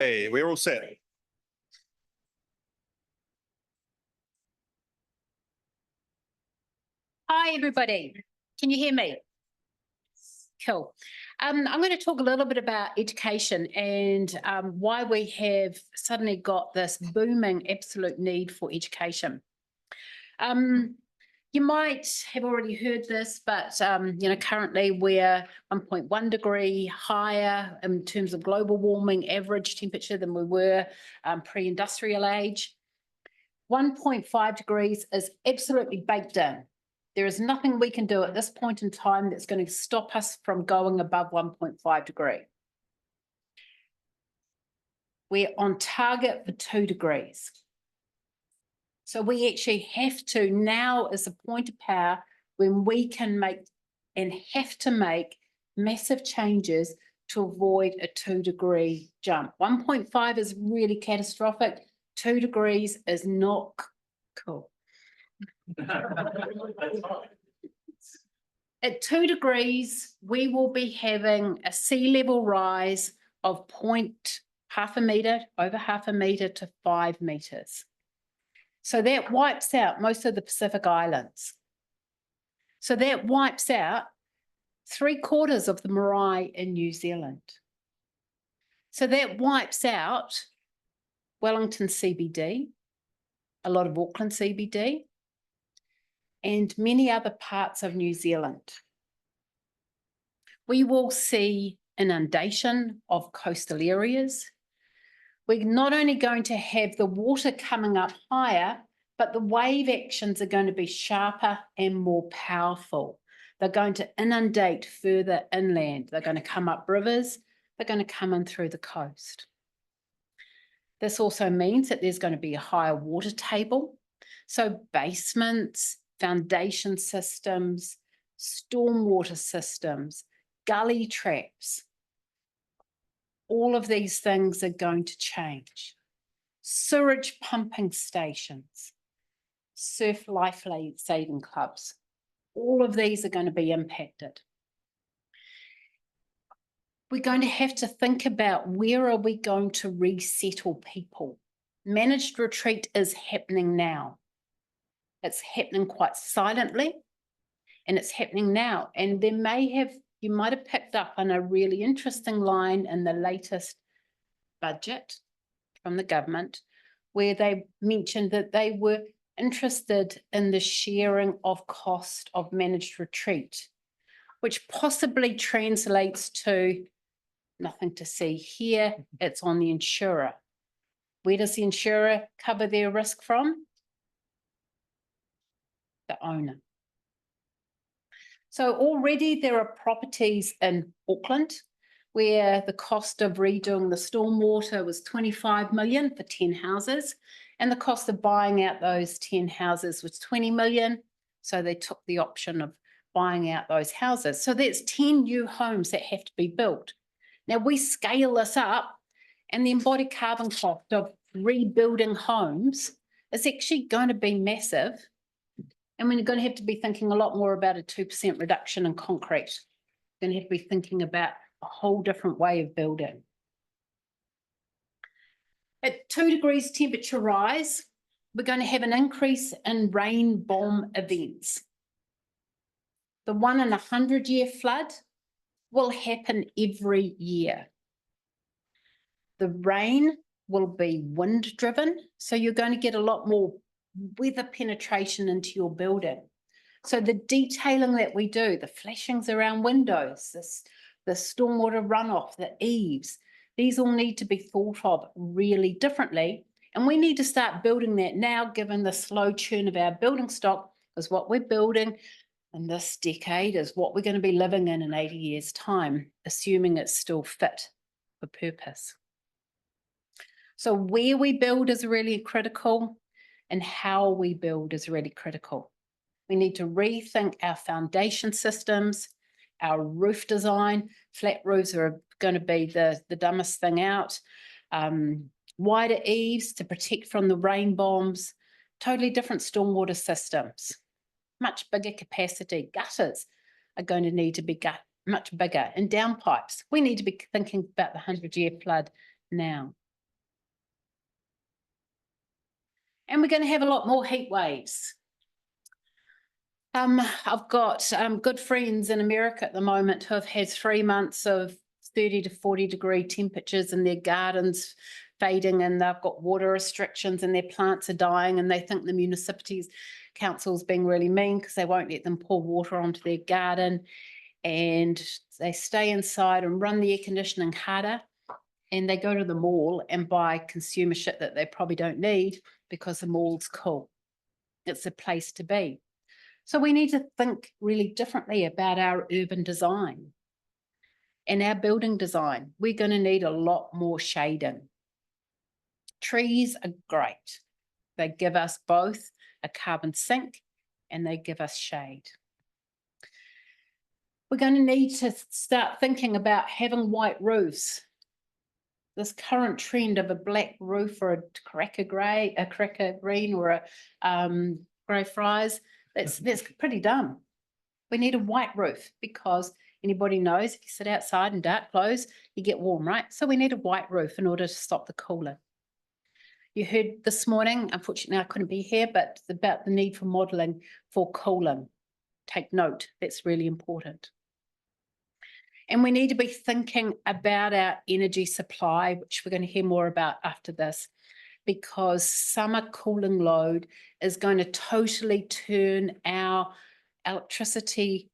Hey, we're all set. Hi, everybody. Can you hear me? Cool. I'm going to talk a little bit about education and why we have suddenly got this booming absolute need for education. You might have already heard this, but currently we're 1.1 degree higher in terms of global warming average temperature than we were pre-industrial age. 1.5 degrees is absolutely baked in. There is nothing we can do at this point in time that's going to stop us from going above 1.5 degree. We're on target for 2 degrees. So we actually have to, now is the point of power when we can make and have to make massive changes to avoid a 2 degree jump. 1.5 is really catastrophic. 2 degrees is not cool. At 2 degrees, we will be having a sea level rise of half a metre, over half a metre to 5 metres. So that wipes out most of the Pacific Islands. So that wipes out 3/4 of the marae in New Zealand. So that wipes out Wellington CBD, a lot of Auckland CBD, and many other parts of New Zealand. We will see inundation of coastal areas. We're not only going to have the water coming up higher, but the wave actions are going to be sharper and more powerful. They're going to inundate further inland. They're going to come up rivers. They're going to come in through the coast. This also means that there's going to be a higher water table. So basements, foundation systems, stormwater systems, gully traps, all of these things are going to change. Sewage pumping stations, surf life saving clubs, all of these are going to be impacted. We're going to have to think about where are we going to resettle people. Managed retreat is happening now. It's happening quite silently, and it's happening now. And there you might have picked up on a really interesting line in the latest budget from the government, where they mentioned that they were interested in the sharing of cost of managed retreat, which possibly translates to nothing to see here. It's on the insurer. Where does the insurer cover their risk from? The owner. So already there are properties in Auckland where the cost of redoing the stormwater was 25 million for 10 houses, and the cost of buying out those 10 houses was 20 million. So they took the option of buying out those houses. So that's 10 new homes that have to be built. Now we scale this up, and the embodied carbon cost of rebuilding homes is actually going to be massive. And we're going to have to be thinking a lot more about a 2% reduction in concrete. We're going to have to be thinking about a whole different way of building. At 2 degrees temperature rise, we're going to have an increase in rain bomb events. The 1 in 100-year flood will happen every year. The rain will be wind driven, so you're going to get a lot more weather penetration into your building. So the detailing that we do, the flashings around windows, the stormwater runoff, the eaves, these all need to be thought of really differently. And we need to start building that now, given the slow churn of our building stock, because what we're building in this decade is what we're going to be living in 80 years' time, assuming it's still fit for purpose. So where we build is really critical, and how we build is really critical. We need to rethink our foundation systems, our roof design. Flat roofs are going to be the dumbest thing out. Wider eaves to protect from the rain bombs, totally different stormwater systems, much bigger capacity. Gutters are going to need to be much bigger, and downpipes. We need to be thinking about the 100-year flood now. And we're going to have a lot more heat waves. I've got good friends in America at the moment who have had 3 months of 30 to 40 degree temperatures in their gardens fading, and they've got water restrictions and their plants are dying, and they think the municipalities council's being really mean because they won't let them pour water onto their garden, and they stay inside and run the air conditioning harder, and they go to the mall and buy consumer shit that they probably don't need because the mall's cool. It's a place to be. So we need to think really differently about our urban design and our building design. We're going to need a lot more shading. Trees are great. They give us both a carbon sink and they give us shade. We're going to need to start thinking about having white roofs. This current trend of a black roof or a cracker green or a grey fries, that's pretty dumb. We need a white roof because anybody knows if you sit outside in dark clothes, you get warm, right? So we need a white roof in order to stop the cooling. You heard this morning, unfortunately I couldn't be here, but about the need for modelling for cooling. Take note, that's really important. And we need to be thinking about our energy supply, which we're going to hear more about after this, because summer cooling load is going to totally turn our electricity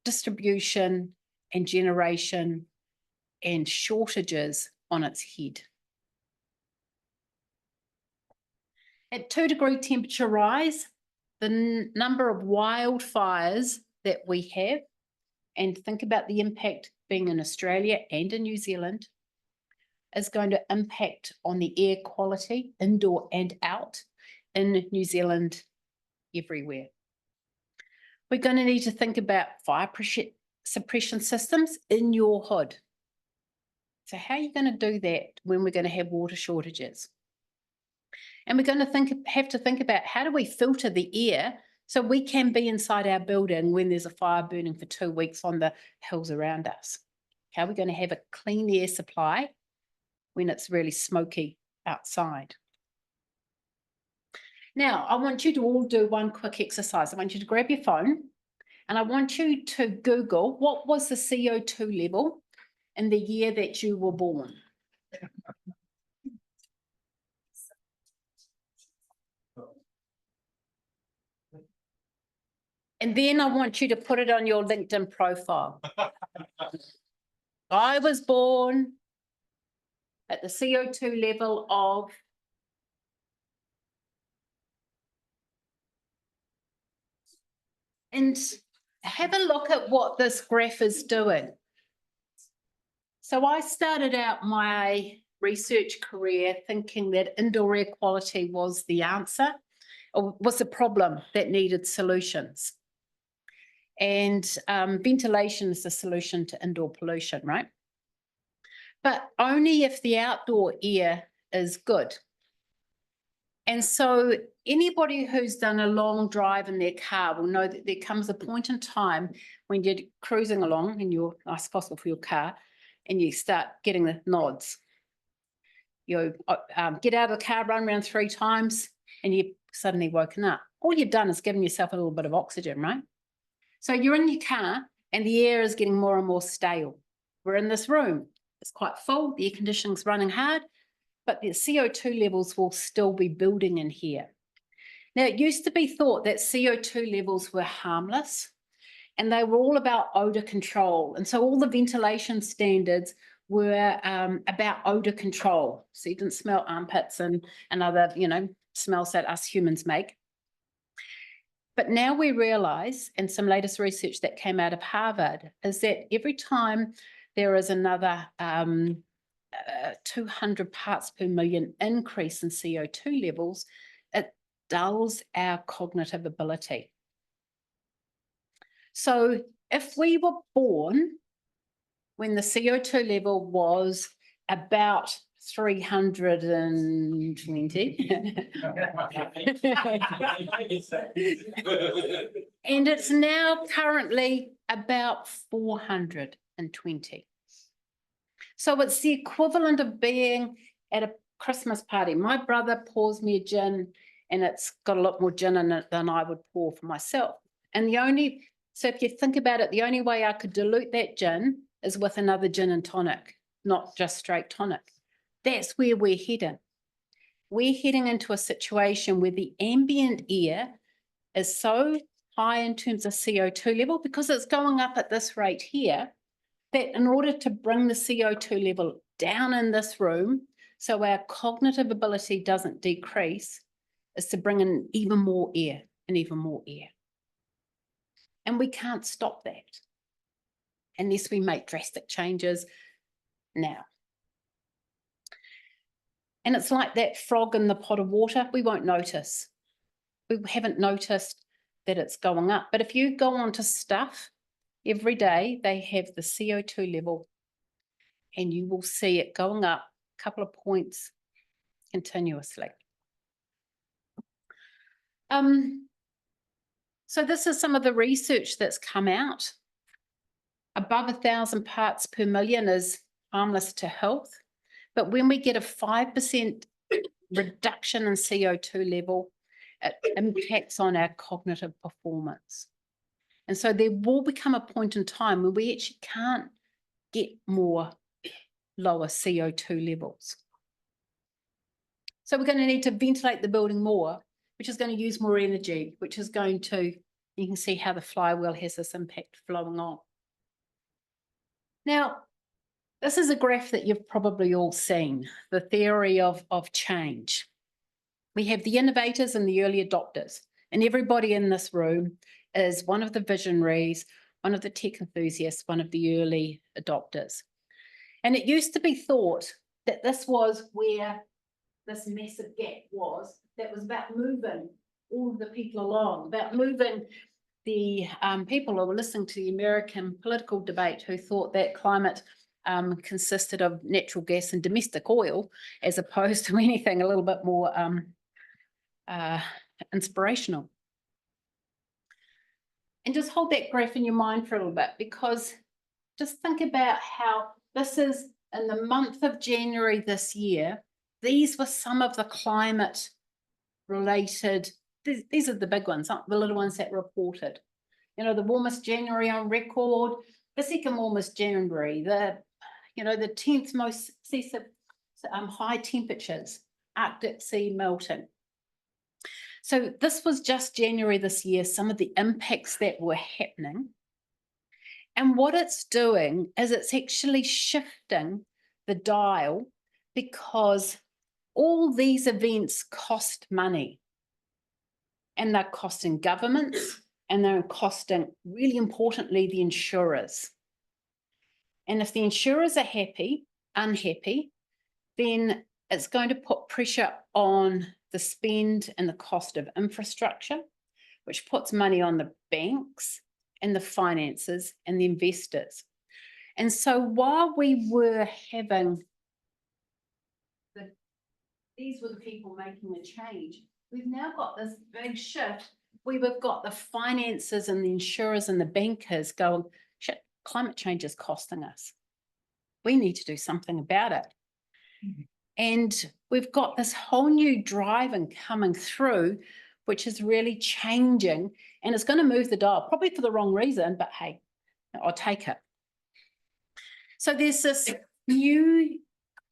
distribution and generation and shortages on its head. At 2 degree temperature rise, the number of wildfires that we have, and think about the impact being in Australia and in New Zealand, is going to impact on the air quality indoor and out in New Zealand everywhere. We're going to need to think about fire suppression systems in your hood. So how are you going to do that when we're going to have water shortages? And we're going to have to think about how do we filter the air so we can be inside our building when there's a fire burning for 2 weeks on the hills around us. How are we going to have a clean air supply when it's really smoky outside? Now, I want you to all do one quick exercise. I want you to grab your phone and I want you to Google what was the CO2 level in the year that you were born. And then I want you to put it on your LinkedIn profile. I was born at the CO2 level of and have a look at what this graph is doing. So I started out my research career thinking that indoor air quality was the answer, or was the problem that needed solutions. And ventilation is the solution to indoor pollution, right? But only if the outdoor air is good. And so anybody who's done a long drive in their car will know that there comes a point in time when you're cruising along in your nice possible for your car and you start getting the nods. You get out of the car, run around 3 times and you've suddenly woken up. All you've done is given yourself a little bit of oxygen, right? So you're in your car and the air is getting more and more stale. We're in this room. It's quite full. The air conditioning's running hard, but the CO2 levels will still be building in here. Now, it used to be thought that CO2 levels were harmless and they were all about odour control. And so all the ventilation standards were about odour control. So you didn't smell armpits and other, smells that us humans make. But now we realise, and some latest research that came out of Harvard, is that every time there is another 200 parts per million increase in CO2 levels, it dulls our cognitive ability. So if we were born when the CO2 level was about 320 and it's now currently about 420. So it's the equivalent of being at a Christmas party. My brother pours me a gin and it's got a lot more gin in it than I would pour for myself. And so if you think about it, the only way I could dilute that gin is with another gin and tonic, not just straight tonic. That's where we're heading. We're heading into a situation where the ambient air is so high in terms of CO2 level because it's going up at this rate here, that in order to bring the CO2 level down in this room so our cognitive ability doesn't decrease, is to bring in even more air and even more air. And we can't stop that unless we make drastic changes now. And it's like that frog in the pot of water, we won't notice. We haven't noticed that it's going up. But if you go onto Stuff, every day they have the CO2 level and you will see it going up a couple of points continuously. So this is some of the research that's come out. Above 1,000 parts per million is harmless to health. But when we get a 5% reduction in CO2 level, it impacts on our cognitive performance. And so there will become a point in time where we actually can't get more lower CO2 levels. So we're going to need to ventilate the building more, which is going to use more energy, which is going to, you can see how the flywheel has this impact flowing on. Now, this is a graph that you've probably all seen, the theory of change. We have the innovators and the early adopters, and everybody in this room is one of the visionaries, one of the tech enthusiasts, one of the early adopters. And it used to be thought that this was where this massive gap was, that was about moving all of the people along, about moving the people who were listening to the American political debate who thought that climate consisted of natural gas and domestic oil, as opposed to anything a little bit more inspirational. And just hold that graph in your mind for a little bit, because just think about how this is in the month of January this year. These were some of the climate related, these are the big ones, not the little ones that reported. You know, the warmest January on record, the second warmest January, the 10th most excessive high temperatures, Arctic sea melting. So this was just January this year, some of the impacts that were happening. And what it's doing is it's actually shifting the dial, because all these events cost money. And they're costing governments, and they're costing, really importantly, the insurers. And if the insurers are unhappy, then it's going to put pressure on the spend and the cost of infrastructure, which puts money on the banks and the finances and the investors. And so while we were having, these were the people making the change, we've now got this big shift where we've got the finances and the insurers and the bankers going, shit, climate change is costing us. We need to do something about it. Mm-hmm. And we've got this whole new driving coming through, which is really changing, and it's going to move the dial, probably for the wrong reason, but hey, I'll take it. So there's this new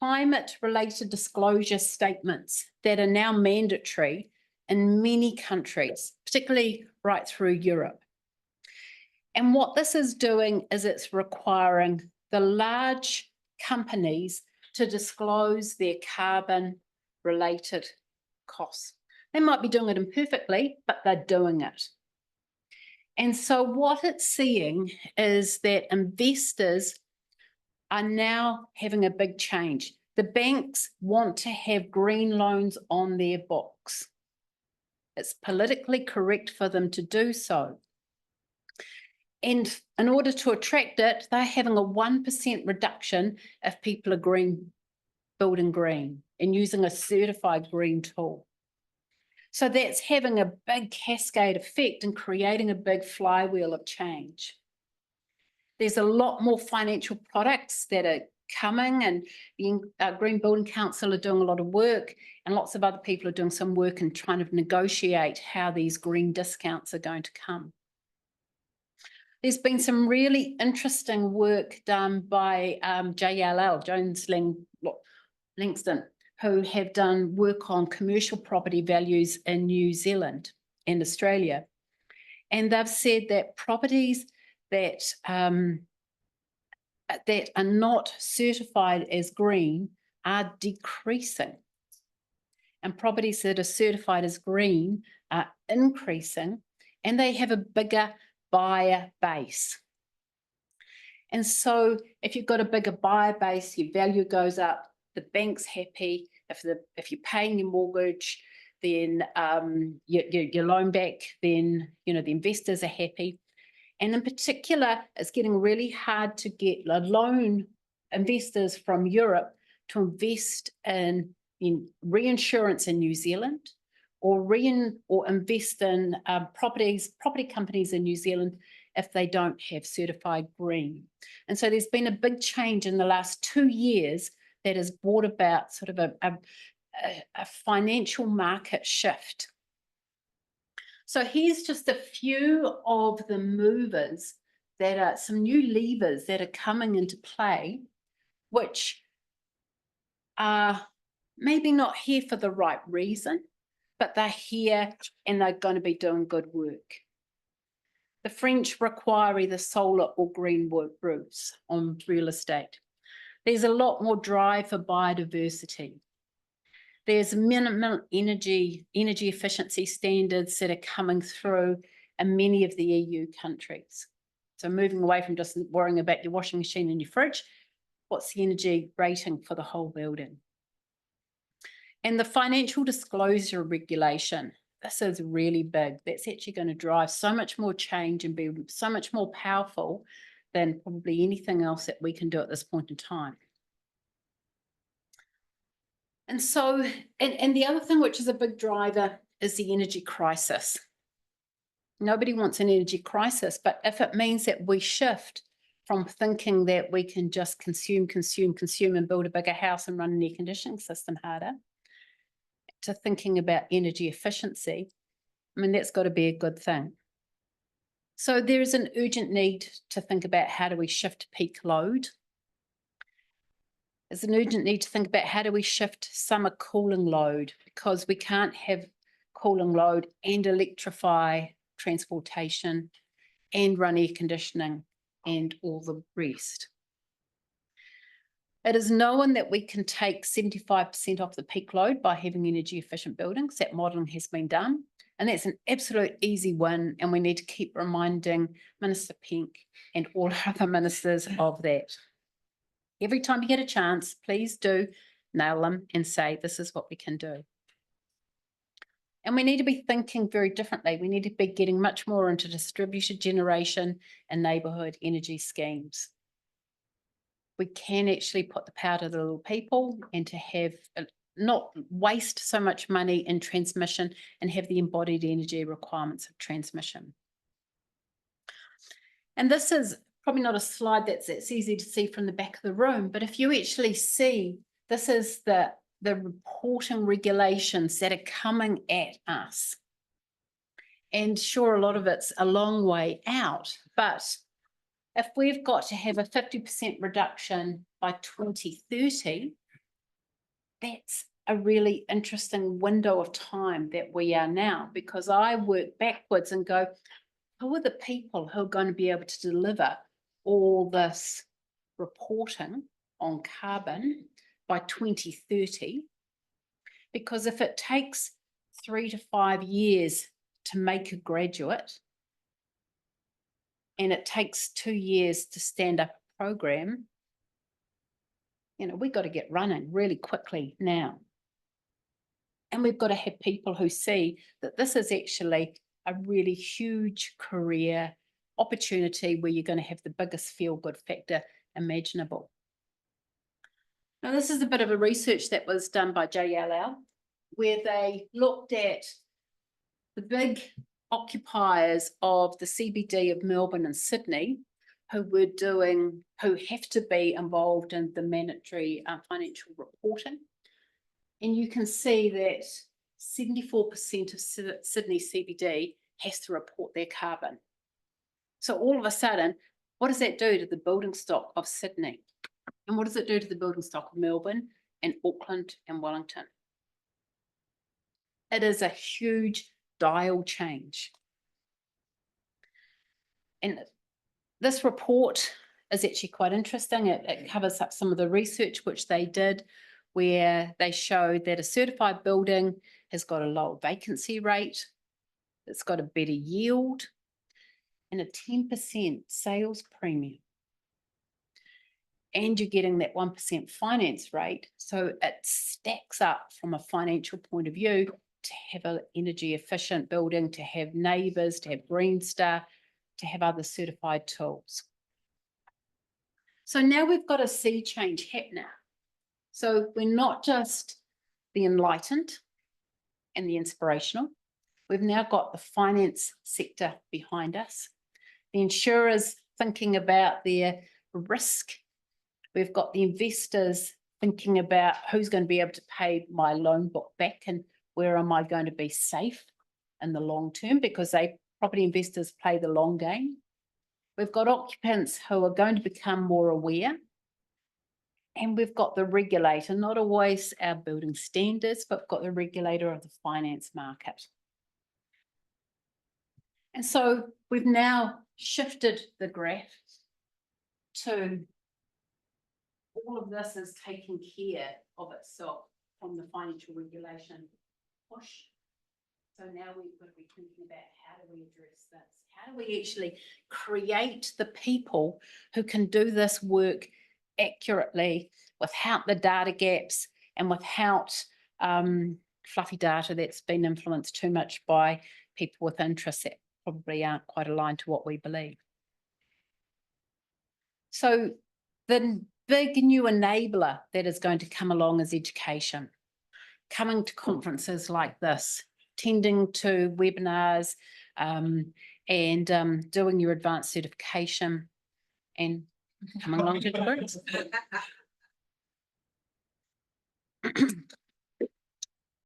climate-related disclosure statements that are now mandatory in many countries, particularly right through Europe. And what this is doing is it's requiring the large companies to disclose their carbon-related costs. They might be doing it imperfectly, but they're doing it. And so what it's seeing is that investors are now having a big change. The banks want to have green loans on their books. It's politically correct for them to do so. And in order to attract it, they're having a 1% reduction if people are building green and using a certified green tool. So that's having a big cascade effect and creating a big flywheel of change. There's a lot more financial products that are coming, and the Green Building Council are doing a lot of work, and lots of other people are doing some work and trying to negotiate how these green discounts are going to come. There's been some really interesting work done by JLL, Jones Langston, who have done work on commercial property values in New Zealand and Australia. And they've said that properties that that are not certified as green are decreasing. And properties that are certified as green are increasing, and they have a bigger buyer base. And so if you've got a bigger buyer base, your value goes up, the bank's happy. If you're paying your mortgage, then your loan back, then the investors are happy. And in particular, it's getting really hard to get loan investors from Europe to invest in reinsurance in New Zealand, or invest in property companies in New Zealand if they don't have certified green. And so there's been a big change in the last 2 years that has brought about sort of a financial market shift. So here's just a few of the movers that are some new levers that are coming into play, which are maybe not here for the right reason, but they're here and they're going to be doing good work. The French require either solar or green roofs on real estate. There's a lot more drive for biodiversity. There's minimal energy efficiency standards that are coming through in many of the EU countries. So moving away from just worrying about your washing machine and your fridge, what's the energy rating for the whole building? And the financial disclosure regulation, this is really big. That's actually going to drive so much more change and be so much more powerful than probably anything else that we can do at this point in time. And so, and the other thing which is a big driver is the energy crisis. Nobody wants an energy crisis, but if it means that we shift from thinking that we can just consume and build a bigger house and run an air conditioning system harder, to thinking about energy efficiency, I mean, that's got to be a good thing. So there is an urgent need to think about how do we shift peak load. There's an urgent need to think about how do we shift summer cooling load, because we can't have cooling load and electrify transportation and run air conditioning and all the rest. It is known that we can take 75% off the peak load by having energy efficient buildings. That modelling has been done, and that's an absolute easy win, and we need to keep reminding Minister Pink and all other ministers of that. Every time you get a chance, please do nail them and say, this is what we can do. And we need to be thinking very differently. We need to be getting much more into distributed generation and neighbourhood energy schemes. We can actually put the power to the little people, and to have not waste so much money in transmission and have the embodied energy requirements of transmission. And this is probably not a slide that's easy to see from the back of the room, but if you actually see, this is the reporting regulations that are coming at us. And sure, a lot of it's a long way out, but if we've got to have a 50% reduction by 2030, that's a really interesting window of time that we are now, because I work backwards and go, who are the people who are going to be able to deliver all this reporting on carbon by 2030? Because if it takes 3 to 5 years to make a graduate, and it takes 2 years to stand up a program, we've got to get running really quickly now. And we've got to have people who see that this is actually a really huge career opportunity where you're going to have the biggest feel-good factor imaginable. Now, this is a bit of a research that was done by JLL, where they looked at the big occupiers of the CBD of Melbourne and Sydney who have to be involved in the mandatory financial reporting. And you can see that 74% of Sydney CBD has to report their carbon. So all of a sudden, what does that do to the building stock of Sydney? And what does it do to the building stock of Melbourne and Auckland and Wellington? It is a huge dial change. And this report is actually quite interesting. It covers up some of the research which they did, where they showed that a certified building has got a lower vacancy rate, it's got a better yield, and a 10% sales premium. And you're getting that 1% finance rate. So it stacks up from a financial point of view to have an energy efficient building, to have neighbours, to have Green Star, to have other certified tools. So now we've got a sea change happening. So we're not just the enlightened and the inspirational. We've now got the finance sector behind us. The insurers thinking about their risk. We've got the investors thinking about who's going to be able to pay my loan book back and where am I going to be safe in the long term, because property investors play the long game. We've got occupants who are going to become more aware. And we've got the regulator, not always our building standards, but we've got the regulator of the finance market. And so we've now shifted the graph to all of this is taking care of itself from the financial regulation push. So now we've got to be thinking about how do we address this? How do we actually create the people who can do this work accurately without the data gaps and without fluffy data that's been influenced too much by people with interests that probably aren't quite aligned to what we believe. So the big new enabler that is going to come along is education. Coming to conferences like this, attending to webinars and doing your advanced certification and coming along to degrees.